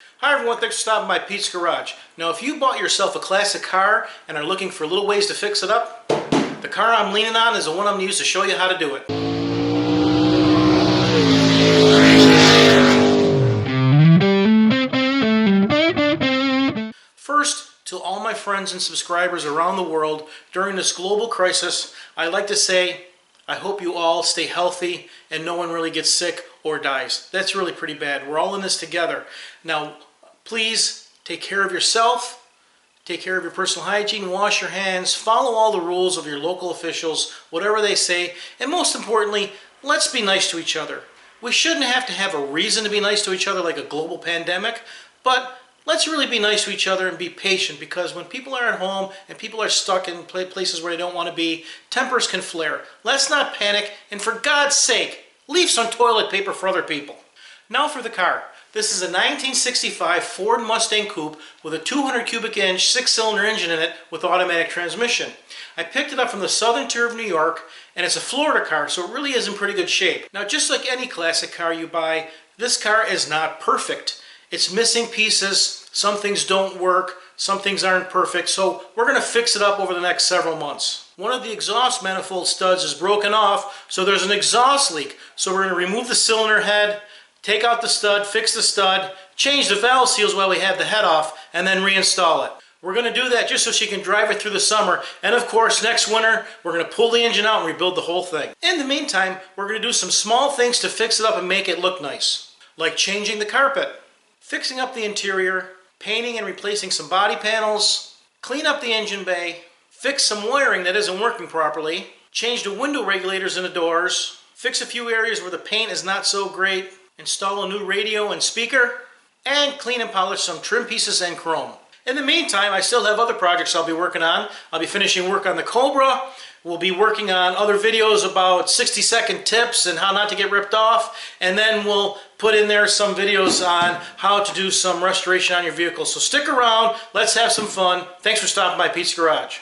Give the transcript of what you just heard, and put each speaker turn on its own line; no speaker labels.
Hi everyone, thanks for stopping by Pete's Garage. Now if you bought yourself a classic car and are looking for little ways to fix it up, the car I'm leaning on is the one I'm going to use to show you how to do it. First, to all my friends and subscribers around the world during this global crisis, I'd like to say I hope you all stay healthy and no one really gets sick or dies. That's really pretty bad. We're all in this together. Now, please take care of yourself, take care of your personal hygiene, wash your hands, follow all the rules of your local officials, whatever they say, and most importantly, let's be nice to each other. We shouldn't have to have a reason to be nice to each other like a global pandemic, but let's really be nice to each other and be patient, because when people are at home and people are stuck in places where they don't want to be, tempers can flare. Let's not panic, and for God's sake, leave some toilet paper for other people. Now for the car. This is a 1965 Ford Mustang Coupe with a 200 cubic inch 6-cylinder engine in it with automatic transmission. I picked it up from the southern tier of New York, and it's a Florida car, so it really is in pretty good shape. Now, just like any classic car you buy, this car is not perfect. It's missing pieces, some things don't work, some things aren't perfect, so we're going to fix it up over the next several months. One of the exhaust manifold studs is broken off, so there's an exhaust leak. So we're going to remove the cylinder head, take out the stud, fix the stud, change the valve seals while we have the head off, and then reinstall it. We're going to do that just so she can drive it through the summer, and of course next winter we're going to pull the engine out and rebuild the whole thing. In the meantime, we're going to do some small things to fix it up and make it look nice, like changing the carpet, fixing up the interior, painting and replacing some body panels, clean up the engine bay, fix some wiring that isn't working properly, change the window regulators in the doors, fix a few areas where the paint is not so great, install a new radio and speaker, and clean and polish some trim pieces and chrome. In the meantime, I still have other projects I'll be working on. I'll be finishing work on the Cobra. We'll be working on other videos about 60-second tips and how not to get ripped off. And then we'll put in there some videos on how to do some restoration on your vehicle. So stick around. Let's have some fun. Thanks for stopping by Pete's Garage.